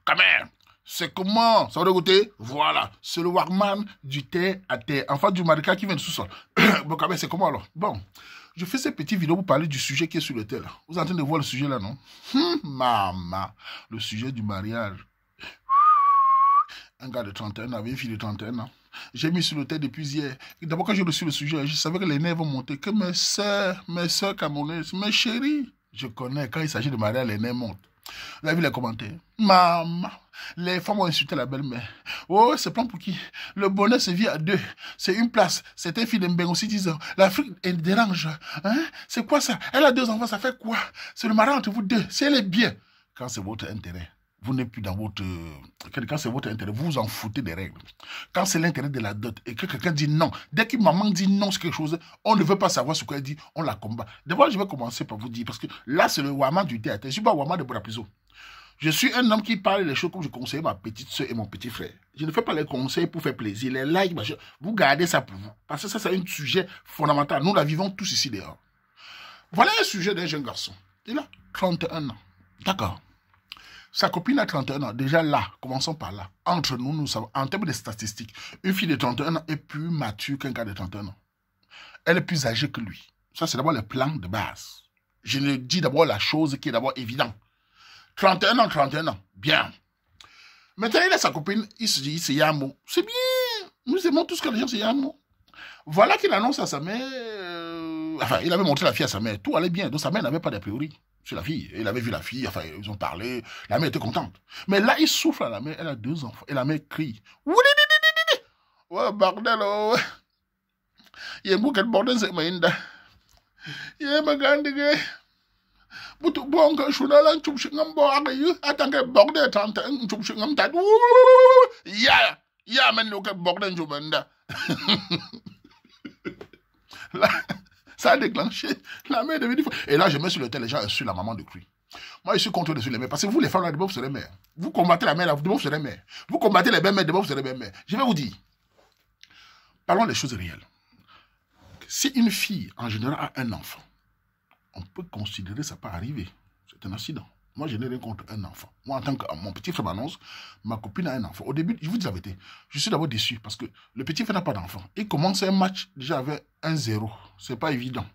Quand même, c'est comment ça va goûter? Voilà, c'est le Warman du terre à terre. Enfin, du Marika qui vient de sous-sol. Bon, quand même, c'est comment alors? Bon, je fais ces petites vidéos pour parler du sujet qui est sur le terre là. Vous êtes en train de voir le sujet là, non? Maman, le sujet du mariage. Un gars de 31 ans avait une fille de 31 ans. J'ai mis sur le terre depuis hier. D'abord, quand j'ai reçu le sujet, je savais que les nerfs vont monter, que mes soeurs camerounaises, mes chéris, je connais, quand il s'agit de mariage, les nerfs montent. Vous avez vu les commentaires? Maman, les femmes ont insulté la belle-mère. Oh, c'est plan pour qui? Le bonheur se vit à deux. C'est une place. C'était fille de aussi disant, l'Afrique, elle dérange. Hein? C'est quoi ça? Elle a 2 enfants, ça fait quoi? C'est le mariage entre vous deux. Si elle est bien, quand c'est votre intérêt, vous n'êtes plus dans votre... Quand c'est votre intérêt, vous vous en foutez des règles. Quand c'est l'intérêt de la dot et que quelqu'un dit non, dès que maman dit non sur quelque chose, on ne veut pas savoir ce qu'elle dit, on la combat. D'abord, je vais commencer par vous dire, parce que là, c'est le Wama du théâtre. Je ne suis pas Wama de Borapiso. Je suis un homme qui parle les choses comme je conseille ma petite soeur et mon petit frère. Je ne fais pas les conseils pour faire plaisir, les likes, machin. Vous gardez ça pour vous. Parce que ça, c'est un sujet fondamental. Nous la vivons tous ici dehors. Voilà un sujet d'un jeune garçon. Il a 31 ans. D'accord. Sa copine a 31 ans. Déjà là, commençons par là. Entre nous, nous savons, en termes de statistiques, une fille de 31 ans est plus mature qu'un gars de 31 ans. Elle est plus âgée que lui. Ça, c'est d'abord le plan de base. Je ne dis d'abord la chose qui est d'abord évidente. 31 ans, 31 ans. Bien. Maintenant, il a sa copine, il se dit, c'est Yamo. C'est bien. Nous aimons tous que les gens, c'est Yamo. Voilà qu'il annonce à sa mère. Enfin, il avait montré la fille à sa mère. Tout allait bien. Donc, sa mère n'avait pas d'a priori sur la fille. Il avait vu la fille, enfin, ils ont parlé. La mère était contente. Mais là, il souffle à la mère. Elle a 2 enfants. Et la mère crie. Ouais, bordel, oh. Il y a beaucoup de bordel, c'est Maïnda. Il y a ma grande gueule. Butu bonga shunala chumshingam bo agayu atange bordel tante chumshingam tadu. Ya men loke bordel jumenda. Ça a déclenché la mère de vie. Et là, je mets sur le tel, les gens insultent la maman de cru. Moi, je suis contre dessus les mères. Parce que vous, les femmes, là, demain, vous serez mères. Vous combattez la mère, là, demain, vous serez mère. Vous combattez les belles mères, demain, vous serez belles mères. Je vais vous dire. Parlons des choses réelles. Si une fille, en général, a un enfant, on peut considérer que ça peut arriver. C'est un accident. Moi, je n'ai rien contre un enfant. Moi, en tant que mon petit frère m'annonce, ma copine a un enfant. Au début, je vous dis la vérité, je suis d'abord déçu parce que le petit frère n'a pas d'enfant. Il commence un match déjà avec 1-0. C'est pas évident.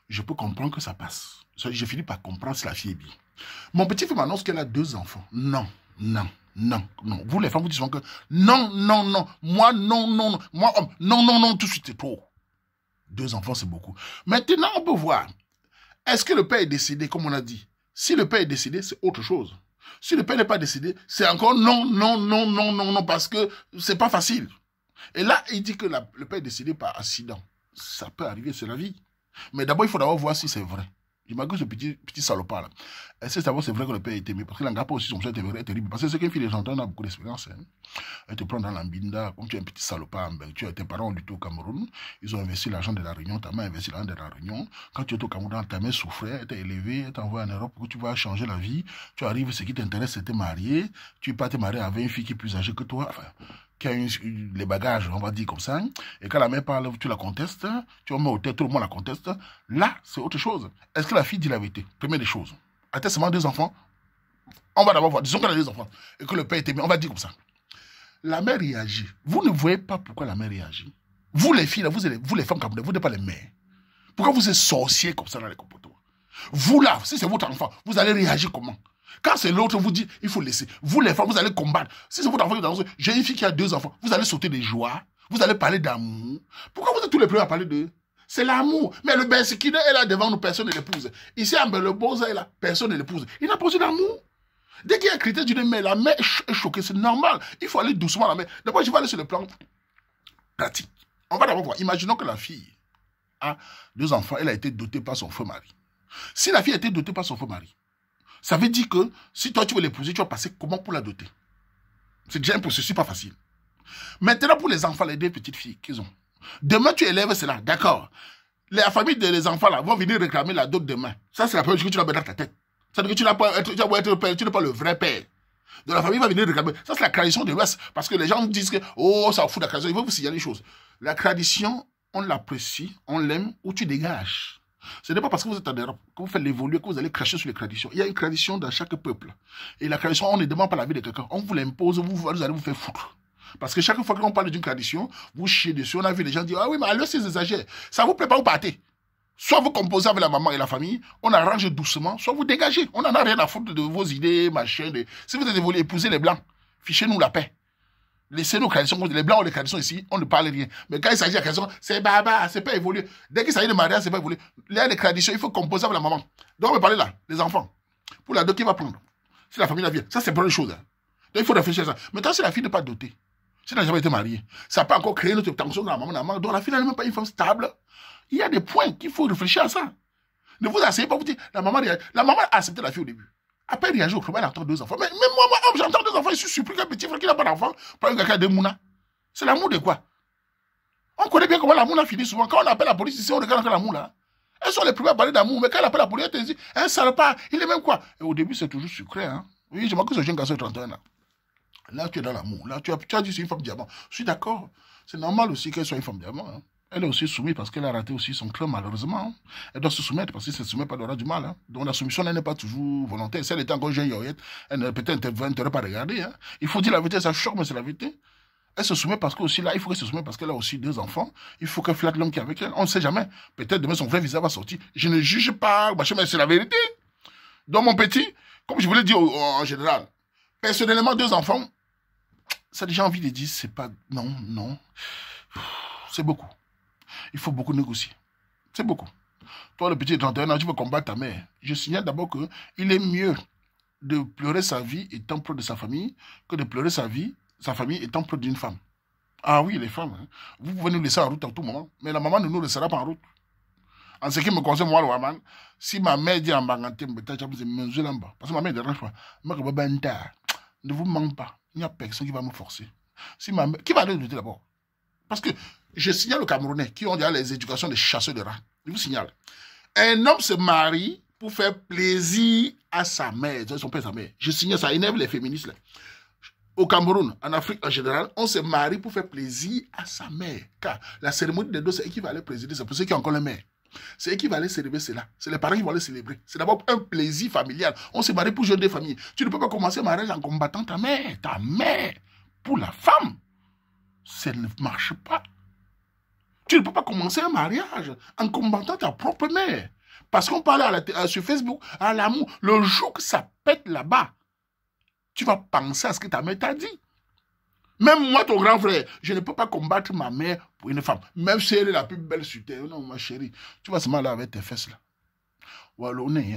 Je peux comprendre que ça passe. Je finis par comprendre si la fille est bien. Mon petit frère m'annonce qu'elle a 2 enfants. Non. Vous, les femmes, vous dites souvent que non. Moi, non. Moi, homme, non, tout de suite, c'est trop. 2 enfants, c'est beaucoup. Maintenant, on peut voir. Est-ce que le père est décédé, comme on a dit? Si le père est décédé, c'est autre chose. Si le père n'est pas décédé, c'est encore non, parce que c'est pas facile. Et là, il dit que le père est décédé par accident. Ça peut arriver, c'est la vie. Mais d'abord, il faut d'abord voir si c'est vrai. Imagine ce petit salopard là. Est-ce que d'abord c'est vrai que le père est aimé? Parce que l'angapa aussi, son choix est terrible. Parce que c'est qu'une fille de 30 ans, on a beaucoup d'expérience. Hein. Elle te prend dans l'ambinda, comme tu es un petit salopard, ben, tes parents ont lutté au Cameroun, ils ont investi l'argent de la Réunion, ta main a investi l'argent de la Réunion. Quand tu es au Cameroun, ta main souffrait, elle t'a élevé, elle t'a envoyé en Europe pour que tu vas changer la vie. Tu arrives, ce qui t'intéresse, c'est te marier. Tu pas te marier avec une fille qui est plus âgée que toi. Enfin, qui a les bagages, on va dire comme ça, et quand la mère parle, tu la contestes, tu vas mettre au tête, tout le monde la conteste, là, c'est autre chose. Est-ce que la fille dit la vérité? Première des choses. A-t-elle seulement 2 enfants? On va d'abord voir, disons qu'elle a 2 enfants, et que le père est aimé, on va dire comme ça. La mère réagit. Vous ne voyez pas pourquoi la mère réagit. Vous les filles, là, vous les femmes camerounaises, vous n'êtes pas les mères. Pourquoi vous êtes sorciers comme ça dans les comportements? Vous là, si c'est votre enfant, vous allez réagir comment? Quand c'est l'autre, vous dit, il faut laisser. Vous, les femmes, vous allez combattre. Si c'est votre enfant qui est dans j'ai une fille qui a 2 enfants, vous allez sauter des joies, vous allez parler d'amour. Pourquoi vous êtes tous les premiers à parler d'eux? C'est l'amour. Mais le Bensikina est là devant nous, personne ne l'épouse. Ici, le Boza est là, personne ne l'épouse. Il n'a pas besoin d'amour. Dès qu'il y a un critère d'une mère, la mère est choquée, c'est normal. Il faut aller doucement à la mère. D'abord, je vais aller sur le plan pratique. On va d'abord voir. Imaginons que la fille a 2 enfants, elle a été dotée par son feu mari. Si la fille a été dotée par son feu mari, ça veut dire que si toi tu veux l'épouser, tu vas passer comment pour la doter? C'est déjà un processus pas facile. Maintenant, pour les enfants, les 2 petites filles qu'ils ont. Demain, tu élèves cela, d'accord. La famille des enfants là vont venir réclamer la dot demain. Ça, c'est la première chose que tu vas mettre dans ta tête. C'est-à-dire que tu n'as pas être père, tu n'es pas le vrai père. Donc la famille va venir réclamer. Ça, c'est la tradition de l'Ouest. Parce que les gens disent que, oh, ça fout la tradition. Il faut vous signaler les choses. La tradition, on l'apprécie, on l'aime, ou tu dégages. Ce n'est pas parce que vous êtes en Europe, que vous faites l'évoluer, que vous allez cracher sur les traditions. Il y a une tradition dans chaque peuple. Et la tradition, on ne demande pas la vie de quelqu'un. On vous l'impose, vous allez vous faire foutre. Parce que chaque fois qu'on parle d'une tradition, vous chiez dessus. On a vu les gens dire, ah oui, mais alors c'est exagéré. Ça vous plaît pas, vous partez. Soit vous composez avec la maman et la famille, on arrange doucement, soit vous dégagez. On n'en a rien à foutre de vos idées, machin. Si vous êtes voulu épouser les Blancs, fichez-nous la paix. Laissez nos traditions, les Blancs ont les traditions ici, on ne parle rien. Mais quand il s'agit de tradition, c'est baba, c'est pas évolué. Dès qu'il s'agit de mariage, c'est pas évolué. Il y a des traditions, il faut composer avec la maman. Donc on va parler là, les enfants. Pour la dot, qui va prendre? Si la famille la vient, ça c'est pas une chose. Hein. Donc il faut réfléchir à ça. Maintenant, si la fille n'est pas dotée, si elle n'a jamais été mariée, ça peut encore créer notre tension dans la maman, donc la fille n'a même pas une femme stable. Il y a des points qu'il faut réfléchir à ça. Ne vous asseyez pas, vous dites, la maman a accepté la fille au début. Après, il y a un jour, elle attend 2 enfants. Mais moi, j'entends 2 enfants, je suis surpris qu'un petit frère qui n'a pas d'enfant prenne quelqu'un de Mouna. C'est l'amour de quoi? On connaît bien comment l'amour a fini souvent. Quand on appelle la police ici, on regarde encore l'amour là. Elles sont les premières à parler d'amour, mais quand elle appelle la police, elle te dit, un salopard, il est même quoi? Et au début, c'est toujours sucré. Hein? Oui, je vois que ce jeune garçon de 31 ans. Là, tu es dans l'amour. Là, tu as dit c'est une femme diamant. Je suis d'accord. C'est normal aussi qu'elle soit une femme diamant. Hein. Elle est aussi soumise parce qu'elle a raté aussi son club, malheureusement. Hein. Elle doit se soumettre parce que si elle ne se soumet pas, elle aura du mal. Hein. Donc la soumission, elle n'est pas toujours volontaire. Si elle était encore jeune, elle peut-être ne t'aurait pas regardé. Hein. Il faut dire la vérité, ça choque, mais c'est la vérité. Elle se soumet parce que aussi là, il faut qu'elle se soumette parce qu'elle a aussi 2 enfants. Il faut qu'elle flatte l'homme qui est avec elle. On ne sait jamais. Peut-être demain, son vrai visage va sortir. Je ne juge pas, mais c'est la vérité. Donc mon petit, comme je voulais dire en général, personnellement, 2 enfants, ça déjà envie de dire, c'est pas... Non. C'est beaucoup. Il faut beaucoup négocier. C'est beaucoup. Toi, le petit de 31 ans, tu veux combattre ta mère. Je signale d'abord qu'il est mieux de pleurer sa vie étant proche de sa famille que de pleurer sa famille étant proche d'une femme. Ah oui, les femmes. Hein. Vous pouvez nous laisser en route à tout moment, mais la maman ne nous laissera pas en route. En ce qui me concerne, moi, le Waman, si ma mère dit en Banganté, parce que ma mère ne dérange pas. Ne vous manque pas. Il n'y a personne qui va me forcer. Si ma mère, qui va aller le dire d'abord? Parce que je signale aux Camerounais qui ont déjà les éducations de chasseurs de rats. Je vous signale. Un homme se marie pour faire plaisir à sa mère, son père et sa mère. Je signale, ça énerve les féministes. Là. Au Cameroun, en Afrique en général, on se marie pour faire plaisir à sa mère. Car la cérémonie des dos, c'est équivalent présider, c'est pour ceux qui ont encore les mères. C'est équivalent célébrer cela. C'est les parents qui vont les célébrer. C'est d'abord un plaisir familial. On se marie pour jouer des familles. Tu ne peux pas commencer un mariage en combattant ta mère. Ta mère, pour la femme, ça ne marche pas. Tu ne peux pas commencer un mariage en combattant ta propre mère. Parce qu'on parle sur Facebook, à l'amour. Le jour que ça pète là-bas, tu vas penser à ce que ta mère t'a dit. Même moi, ton grand frère, je ne peux pas combattre ma mère pour une femme. Même si elle est la plus belle sur terre. Non, ma chérie, tu vas se mal avec tes fesses là. Walloné,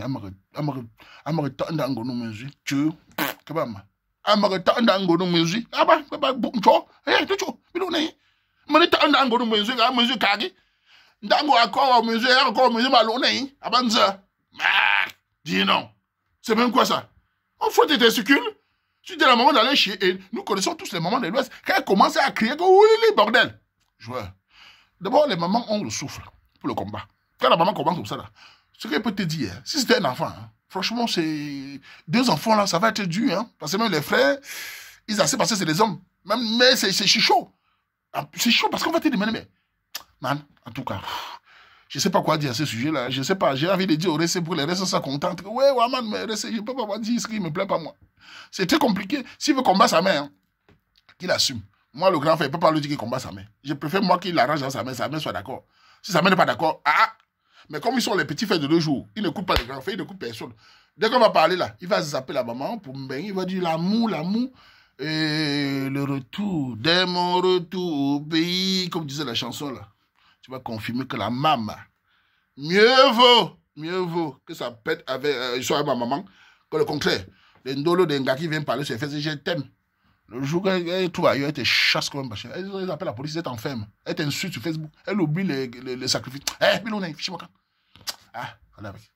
dis non. C'est même quoi ça? On faut tes testicules. Tu dis à la maman d'aller chier. Et nous connaissons tous les mamans de l'Ouest. Quand elles commencent à crier, oui, bordel. Joueur. D'abord, les mamans ont le souffle pour le combat. Quand la maman commence comme ça, là, ce qu'elle peut te dire, si c'était un enfant, hein, franchement, c'est 2 enfants là, ça va être dur. Hein, parce que même les frères, ils essaient parce que c'est des hommes. Mais c'est chaud. C'est chaud parce qu'on va te demander, mais. Man, en tout cas. Je ne sais pas quoi dire à ce sujet-là. Je ne sais pas. J'ai envie de dire au récit pour les restes sont contents. Ouais, man, mais je ne peux pas dire ce qui ne me plaît pas, moi. C'est très compliqué. S'il veut combattre sa mère, hein, qu'il assume. Moi, le grand frère, il ne peut pas lui dire qu'il combat sa mère. Je préfère, moi, qu'il arrange dans sa mère soit d'accord. Si sa mère n'est pas d'accord, mais comme ils sont les petits frères de 2 jours, ils n'écoutent pas les grands frères, ils n'écoutent personne. Dès qu'on va parler là, il va zapper la maman pour me baigner, il va dire l'amour. Et le retour, dès mon retour au pays, comme disait la chanson là. Tu vas confirmer que la maman, mieux vaut que ça pète avec soit ma maman que le contraire. Les ndolo des gars qui viennent parler sur les fesses, je t'aime. Le jour qu'elle trouve ailleurs, elle te chasse comme un bachin. Elle appelle la police, elle t'enferme. Elle t'insulte sur Facebook. Elle oublie les sacrifices. Bilouna, fiche-moi quand. Allez avec.